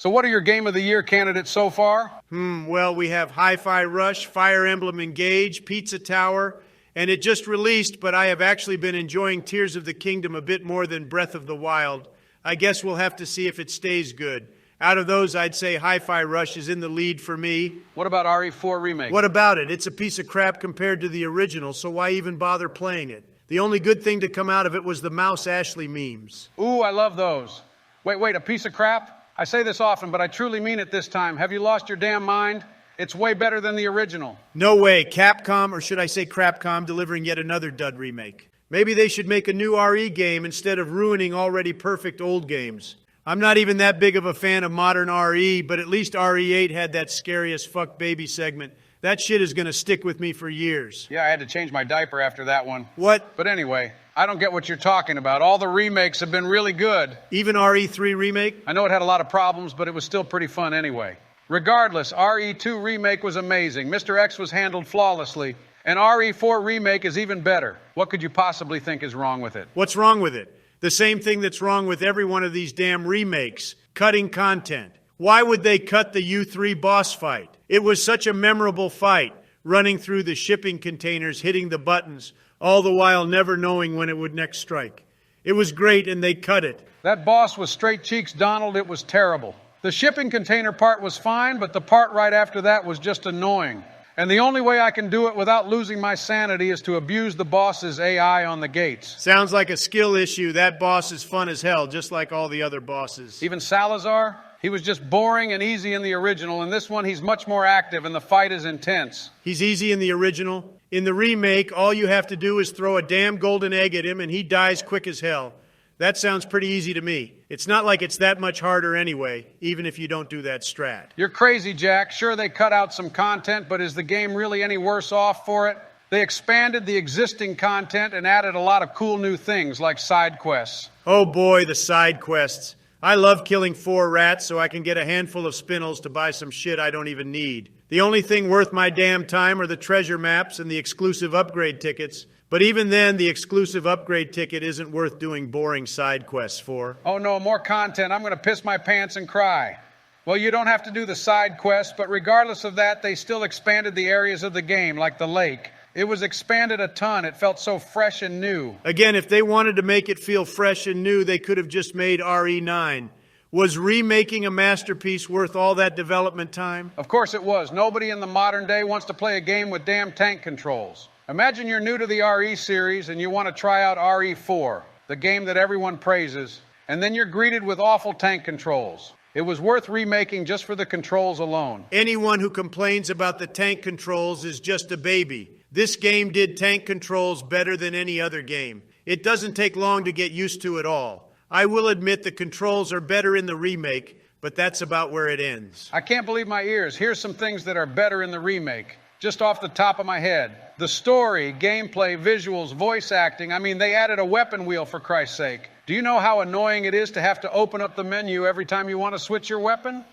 So what are your Game of the Year candidates so far? Well, we have Hi-Fi Rush, Fire Emblem Engage, Pizza Tower, and it just released, but I have actually been enjoying Tears of the Kingdom a bit more than Breath of the Wild. I guess we'll have to see if it stays good. Out of those, I'd say Hi-Fi Rush is in the lead for me. What about RE4 Remake? What about it? It's a piece of crap compared to the original, so why even bother playing it? The only good thing to come out of it was the Mouse Ashley memes. Ooh, I love those. Wait, a piece of crap? I say this often, but I truly mean it this time. Have you lost your damn mind? It's way better than the original. No way. Capcom, or should I say Crapcom, delivering yet another dud remake. Maybe they should make a new RE game instead of ruining already perfect old games. I'm not even that big of a fan of modern RE, but at least RE8 had that scary as fuck baby segment. That shit is going to stick with me for years. Yeah, I had to change my diaper after that one. What? But anyway, I don't get what you're talking about. All the remakes have been really good. Even RE3 Remake? I know it had a lot of problems, but it was still pretty fun anyway. Regardless, RE2 Remake was amazing. Mr. X was handled flawlessly. And RE4 Remake is even better. What could you possibly think is wrong with it? What's wrong with it? The same thing that's wrong with every one of these damn remakes. Cutting content. Why would they cut the U3 boss fight? It was such a memorable fight, running through the shipping containers, hitting the buttons, all the while never knowing when it would next strike. It was great, and they cut it. That boss was straight cheeks Donald. It was terrible. The shipping container part was fine, but the part right after that was just annoying. And the only way I can do it without losing my sanity is to abuse the boss's AI on the gates. Sounds like a skill issue. That boss is fun as hell, just like all the other bosses. Even Salazar? He was just boring and easy in the original. In this one, he's much more active, and the fight is intense. He's easy in the original. In the remake, all you have to do is throw a damn golden egg at him, and he dies quick as hell. That sounds pretty easy to me. It's not like it's that much harder anyway, even if you don't do that strat. You're crazy, Jack. Sure, they cut out some content, but is the game really any worse off for it? They expanded the existing content and added a lot of cool new things, like side quests. Oh boy, the side quests. I love killing 4 rats so I can get a handful of spinels to buy some shit I don't even need. The only thing worth my damn time are the treasure maps and the exclusive upgrade tickets. But even then, the exclusive upgrade ticket isn't worth doing boring side quests for. Oh no, more content. I'm going to piss my pants and cry. Well, you don't have to do the side quests, but regardless of that, they still expanded the areas of the game, like the lake. It was expanded a ton. It felt so fresh and new. Again, if they wanted to make it feel fresh and new, they could have just made RE9. Was remaking a masterpiece worth all that development time? Of course it was. Nobody in the modern day wants to play a game with damn tank controls. Imagine you're new to the RE series and you want to try out RE4, the game that everyone praises, and then you're greeted with awful tank controls. It was worth remaking just for the controls alone. Anyone who complains about the tank controls is just a baby. This game did tank controls better than any other game. It doesn't take long to get used to it all. I will admit the controls are better in the remake, but that's about where it ends. I can't believe my ears. Here's some things that are better in the remake. Just off the top of my head. The story, gameplay, visuals, voice acting. I mean, they added a weapon wheel, for Christ's sake. Do you know how annoying it is to have to open up the menu every time you want to switch your weapon?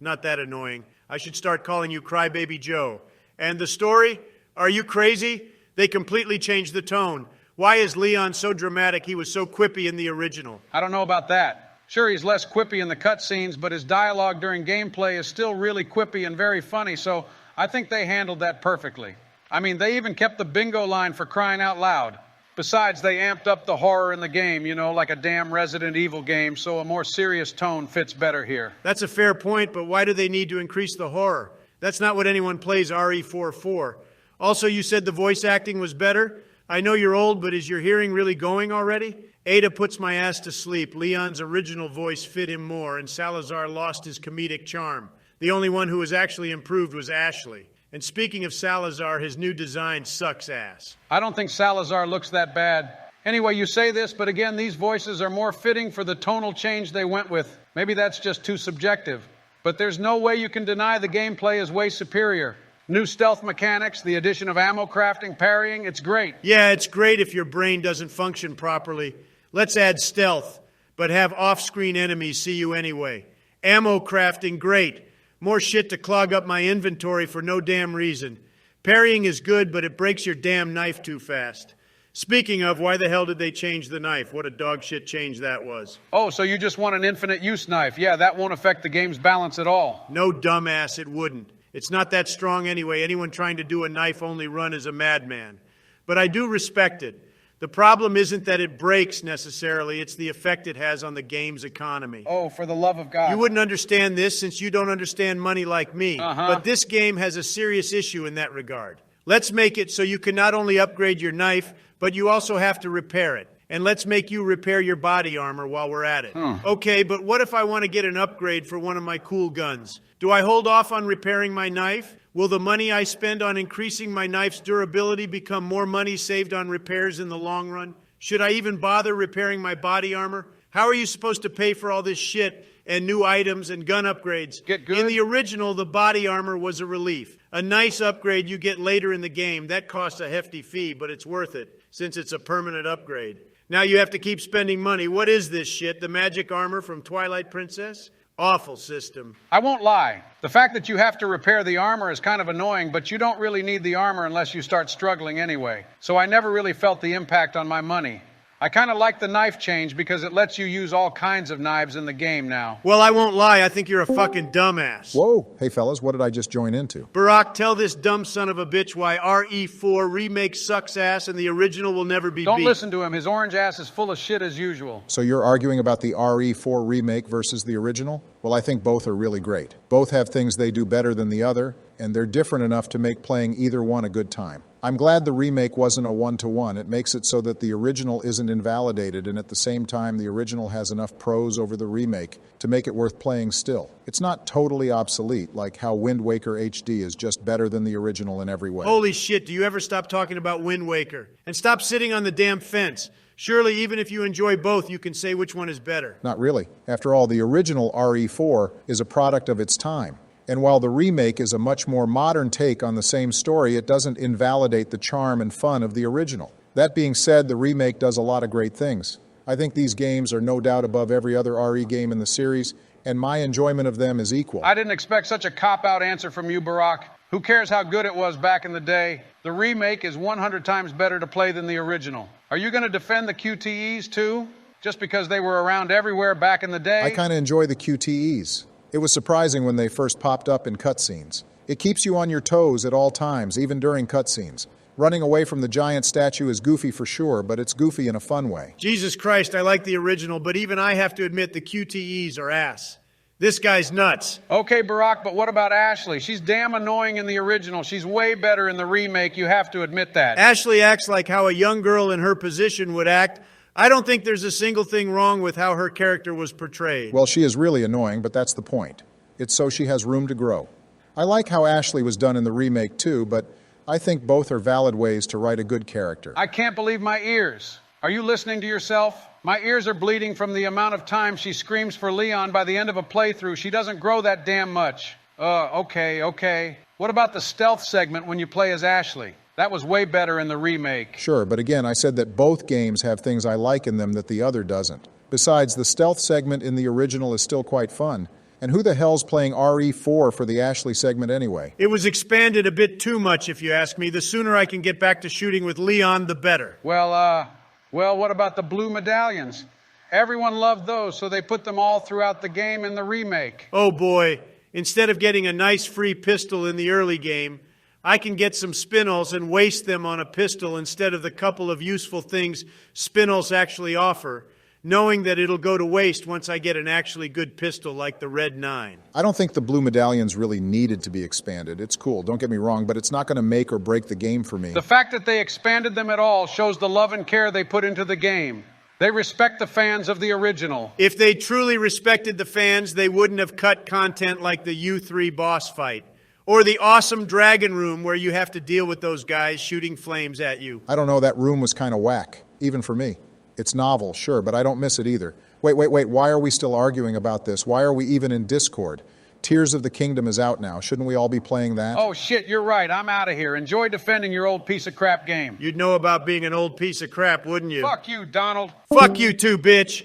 Not that annoying. I should start calling you Crybaby Joe. And the story? Are you crazy? They completely changed the tone. Why is Leon so dramatic? He was so quippy in the original. I don't know about that. Sure, he's less quippy in the cutscenes, but his dialogue during gameplay is still really quippy and very funny, so I think they handled that perfectly. I mean, they even kept the bingo line for crying out loud. Besides, they amped up the horror in the game, you know, like a damn Resident Evil game, so a more serious tone fits better here. That's a fair point, but why do they need to increase the horror? That's not what anyone plays RE4 for. Also, you said the voice acting was better? I know you're old, but is your hearing really going already? Ada puts my ass to sleep. Leon's original voice fit him more, and Salazar lost his comedic charm. The only one who was actually improved was Ashley. And speaking of Salazar, his new design sucks ass. I don't think Salazar looks that bad. Anyway, you say this, but again, these voices are more fitting for the tonal change they went with. Maybe that's just too subjective. But there's no way you can deny the gameplay is way superior. New stealth mechanics, the addition of ammo crafting, parrying, it's great. Yeah, it's great if your brain doesn't function properly. Let's add stealth, but have off-screen enemies see you anyway. Ammo crafting, great. More shit to clog up my inventory for no damn reason. Parrying is good, but it breaks your damn knife too fast. Speaking of, why the hell did they change the knife? What a dog shit change that was. Oh, so you just want an infinite use knife. Yeah, that won't affect the game's balance at all. No, dumbass, it wouldn't. It's not that strong anyway. Anyone trying to do a knife-only run is a madman. But I do respect it. The problem isn't that it breaks necessarily, it's the effect it has on the game's economy. Oh, for the love of God. You wouldn't understand this since you don't understand money like me. But this game has a serious issue in that regard. Let's make it so you can not only upgrade your knife, but you also have to repair it. And let's make you repair your body armor while we're at it. Okay, but what if I want to get an upgrade for one of my cool guns? Do I hold off on repairing my knife? Will the money I spend on increasing my knife's durability become more money saved on repairs in the long run? Should I even bother repairing my body armor? How are you supposed to pay for all this shit and new items and gun upgrades? Get good? In the original, the body armor was a relief. A nice upgrade you get later in the game. That costs a hefty fee, but it's worth it since it's a permanent upgrade. Now you have to keep spending money. What is this shit? The magic armor from Twilight Princess? Awful system. I won't lie. The fact that you have to repair the armor is kind of annoying, but you don't really need the armor unless you start struggling anyway. So I never really felt the impact on my money. I kind of like the knife change because it lets you use all kinds of knives in the game now. Well, I won't lie. I think you're a fucking dumbass. Whoa. Hey, fellas, what did I just join into? Barack, tell this dumb son of a bitch why RE4 Remake sucks ass and the original will never be beat. Don't listen to him. His orange ass is full of shit as usual. So you're arguing about the RE4 Remake versus the original? Well, I think both are really great. Both have things they do better than the other, and they're different enough to make playing either one a good time. I'm glad the remake wasn't a one-to-one. It makes it so that the original isn't invalidated, and at the same time, the original has enough pros over the remake to make it worth playing still. It's not totally obsolete, like how Wind Waker HD is just better than the original in every way. Holy shit, do you ever stop talking about Wind Waker? And stop sitting on the damn fence. Surely, even if you enjoy both, you can say which one is better. Not really. After all, the original RE4 is a product of its time. And while the remake is a much more modern take on the same story, it doesn't invalidate the charm and fun of the original. That being said, the remake does a lot of great things. I think these games are no doubt above every other RE game in the series, and my enjoyment of them is equal. I didn't expect such a cop-out answer from you, Barack. Who cares how good it was back in the day? The remake is 100 times better to play than the original. Are you going to defend the QTEs too? Just because they were around everywhere back in the day? I kind of enjoy the QTEs. It was surprising when they first popped up in cutscenes. It keeps you on your toes at all times, even during cutscenes. Running away from the giant statue is goofy for sure, but it's goofy in a fun way. Jesus Christ, I like the original, but even I have to admit the QTEs are ass. This guy's nuts. Okay, Barack, but what about Ashley? She's damn annoying in the original. She's way better in the remake, you have to admit that. Ashley acts like how a young girl in her position would act. I don't think there's a single thing wrong with how her character was portrayed. Well, she is really annoying, but that's the point. It's so she has room to grow. I like how Ashley was done in the remake too, but I think both are valid ways to write a good character. I can't believe my ears. Are you listening to yourself? My ears are bleeding from the amount of time she screams for Leon by the end of a playthrough. She doesn't grow that damn much. Okay. What about the stealth segment when you play as Ashley? That was way better in the remake. Sure, but again, I said that both games have things I like in them that the other doesn't. Besides, the stealth segment in the original is still quite fun. And who the hell's playing RE4 for the Ashley segment anyway? It was expanded a bit too much, if you ask me. The sooner I can get back to shooting with Leon, the better. Well, what about the blue medallions? Everyone loved those, so they put them all throughout the game in the remake. Oh boy, instead of getting a nice free pistol in the early game, I can get some spinels and waste them on a pistol instead of the couple of useful things spinels actually offer, knowing that it'll go to waste once I get an actually good pistol like the Red 9. I don't think the blue medallions really needed to be expanded. It's cool, don't get me wrong, but it's not going to make or break the game for me. The fact that they expanded them at all shows the love and care they put into the game. They respect the fans of the original. If they truly respected the fans, they wouldn't have cut content like the U3 boss fight. Or the awesome dragon room where you have to deal with those guys shooting flames at you. I don't know, that room was kind of whack, even for me. It's novel, sure, but I don't miss it either. Wait, why are we still arguing about this? Why are we even in Discord? Tears of the Kingdom is out now. Shouldn't we all be playing that? Oh shit, you're right. I'm out of here. Enjoy defending your old piece of crap game. You'd know about being an old piece of crap, wouldn't you? Fuck you, Donald. Fuck you too, bitch.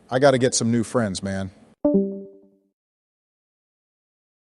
I gotta get some new friends, man.